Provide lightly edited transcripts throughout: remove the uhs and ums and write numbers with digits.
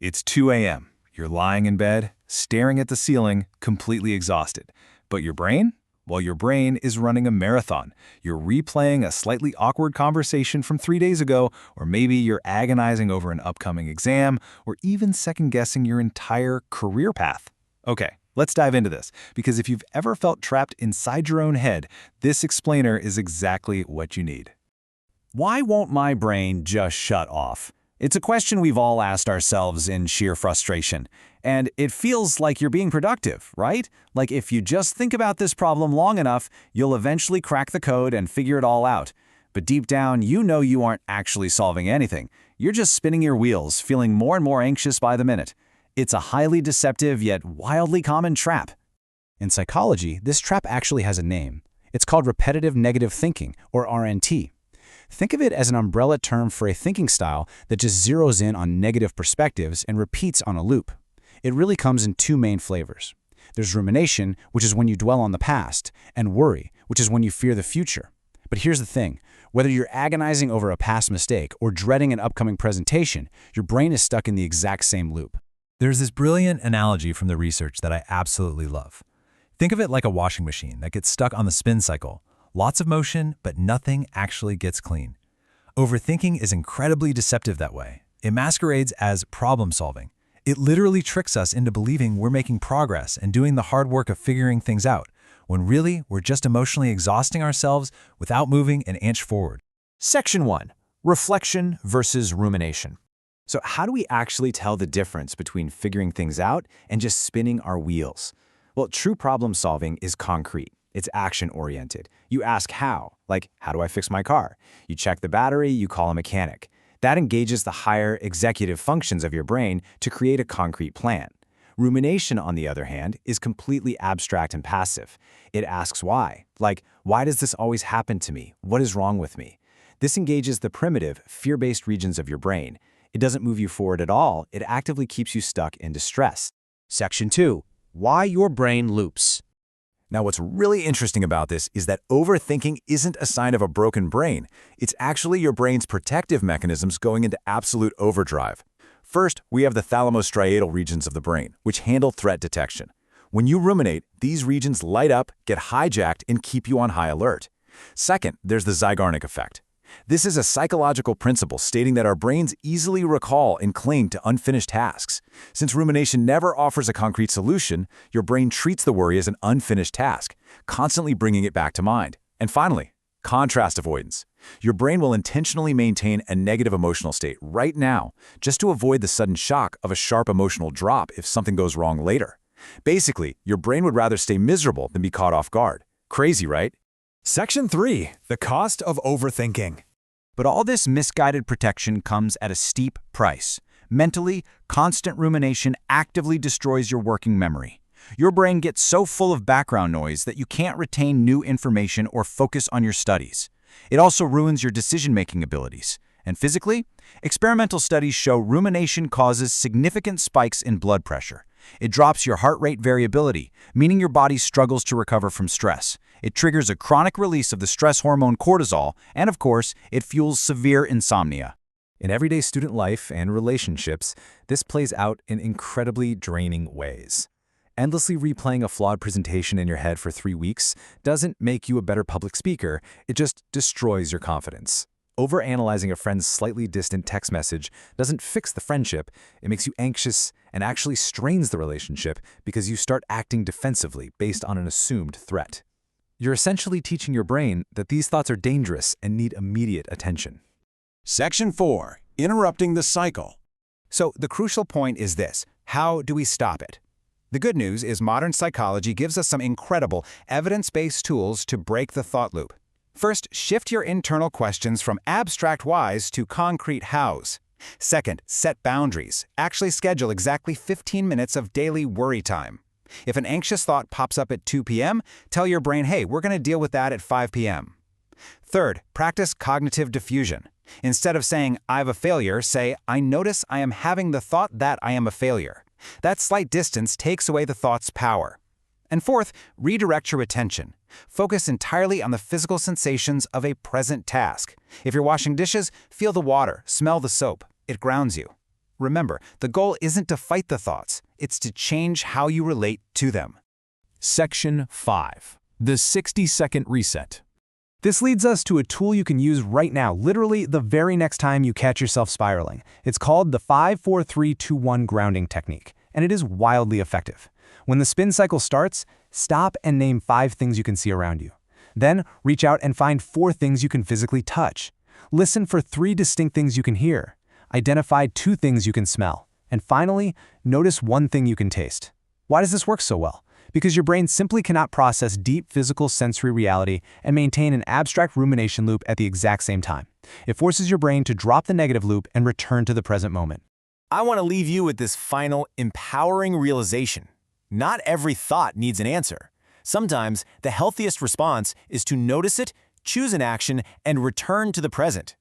It's 2 a.m. You're lying in bed, staring at the ceiling, completely exhausted. But your brain? Well, your brain is running a marathon. You're replaying a slightly awkward conversation from 3 days ago, or maybe you're agonizing over an upcoming exam, or even second-guessing your entire career path. Okay, let's dive into this, because if you've ever felt trapped inside your own head, this explainer is exactly what you need. Why won't my brain just shut off? It's a question we've all asked ourselves in sheer frustration. And it feels like you're being productive, right? Like if you just think about this problem long enough, you'll eventually crack the code and figure it all out. But deep down, you know you aren't actually solving anything. You're just spinning your wheels, feeling more and more anxious by the minute. It's a highly deceptive yet wildly common trap. In psychology, this trap actually has a name. It's called repetitive negative thinking, or RNT. Think of it as an umbrella term for a thinking style that just zeroes in on negative perspectives and repeats on a loop. It really comes in two main flavors. There's rumination, which is when you dwell on the past, and worry, which is when you fear the future. But here's the thing. Whether you're agonizing over a past mistake or dreading an upcoming presentation, your brain is stuck in the exact same loop. There's this brilliant analogy from the research that I absolutely love. Think of it like a washing machine that gets stuck on the spin cycle. Lots of motion, but nothing actually gets clean. Overthinking is incredibly deceptive that way. It masquerades as problem solving. It literally tricks us into believing we're making progress and doing the hard work of figuring things out, when really we're just emotionally exhausting ourselves without moving an inch forward. Section 1. Reflection versus rumination. So how do we actually tell the difference between figuring things out and just spinning our wheels? Well, true problem solving is concrete. It's action-oriented. You ask how, like, how do I fix my car? You check the battery, you call a mechanic. That engages the higher executive functions of your brain to create a concrete plan. Rumination, on the other hand, is completely abstract and passive. It asks why, like, why does this always happen to me? What is wrong with me? This engages the primitive, fear-based regions of your brain. It doesn't move you forward at all. It actively keeps you stuck in distress. Section 2. Why your brain loops. Now, what's really interesting about this is that overthinking isn't a sign of a broken brain. It's actually your brain's protective mechanisms going into absolute overdrive. First, we have the thalamostriatal regions of the brain, which handle threat detection. When you ruminate, these regions light up, get hijacked, and keep you on high alert. Second, there's the Zeigarnik effect. This is a psychological principle stating that our brains easily recall and cling to unfinished tasks. Since rumination never offers a concrete solution, your brain treats the worry as an unfinished task, constantly bringing it back to mind. And finally, contrast avoidance. Your brain will intentionally maintain a negative emotional state right now, just to avoid the sudden shock of a sharp emotional drop if something goes wrong later. Basically, your brain would rather stay miserable than be caught off guard. Crazy, right? Section 3. The cost of overthinking. But all this misguided protection comes at a steep price. Mentally, constant rumination actively destroys your working memory. Your brain gets so full of background noise that you can't retain new information or focus on your studies. It also ruins your decision-making abilities. And physically, experimental studies show rumination causes significant spikes in blood pressure. It drops your heart rate variability, meaning your body struggles to recover from stress. It triggers a chronic release of the stress hormone cortisol, and of course, it fuels severe insomnia. In everyday student life and relationships, this plays out in incredibly draining ways. Endlessly replaying a flawed presentation in your head for 3 weeks doesn't make you a better public speaker, it just destroys your confidence. Overanalyzing a friend's slightly distant text message doesn't fix the friendship, it makes you anxious and actually strains the relationship because you start acting defensively based on an assumed threat. You're essentially teaching your brain that these thoughts are dangerous and need immediate attention. Section 4. Interrupting the cycle. So the crucial point is this: how do we stop it? The good news is modern psychology gives us some incredible evidence-based tools to break the thought loop. First, shift your internal questions from abstract whys to concrete hows. Second, set boundaries. Actually schedule exactly 15 minutes of daily worry time. If an anxious thought pops up at 2 p.m., tell your brain, hey, we're going to deal with that at 5 p.m. Third, practice cognitive diffusion. Instead of saying, I have a failure, say, I notice I am having the thought that I am a failure. That slight distance takes away the thought's power. And fourth, redirect your attention. Focus entirely on the physical sensations of a present task. If you're washing dishes, feel the water, smell the soap. It grounds you. Remember, the goal isn't to fight the thoughts, it's to change how you relate to them. Section 5. The 60-second reset. This leads us to a tool you can use right now, literally the very next time you catch yourself spiraling. It's called the 5-4-3-2-1 grounding technique, and it is wildly effective. When the spin cycle starts, stop and name 5 things you can see around you. Then, reach out and find 4 things you can physically touch. Listen for 3 distinct things you can hear. Identify 2 things you can smell. And finally, notice 1 thing you can taste. Why does this work so well? Because your brain simply cannot process deep physical sensory reality and maintain an abstract rumination loop at the exact same time. It forces your brain to drop the negative loop and return to the present moment. I want to leave you with this final, empowering realization. Not every thought needs an answer. Sometimes, the healthiest response is to notice it, choose an action, and return to the present.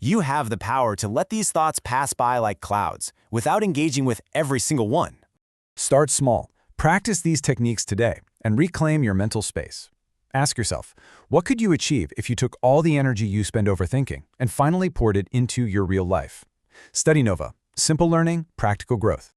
You have the power to let these thoughts pass by like clouds, without engaging with every single one. Start small. Practice these techniques today and reclaim your mental space. Ask yourself, what could you achieve if you took all the energy you spend overthinking and finally poured it into your real life? StudyNova. Simple learning, practical growth.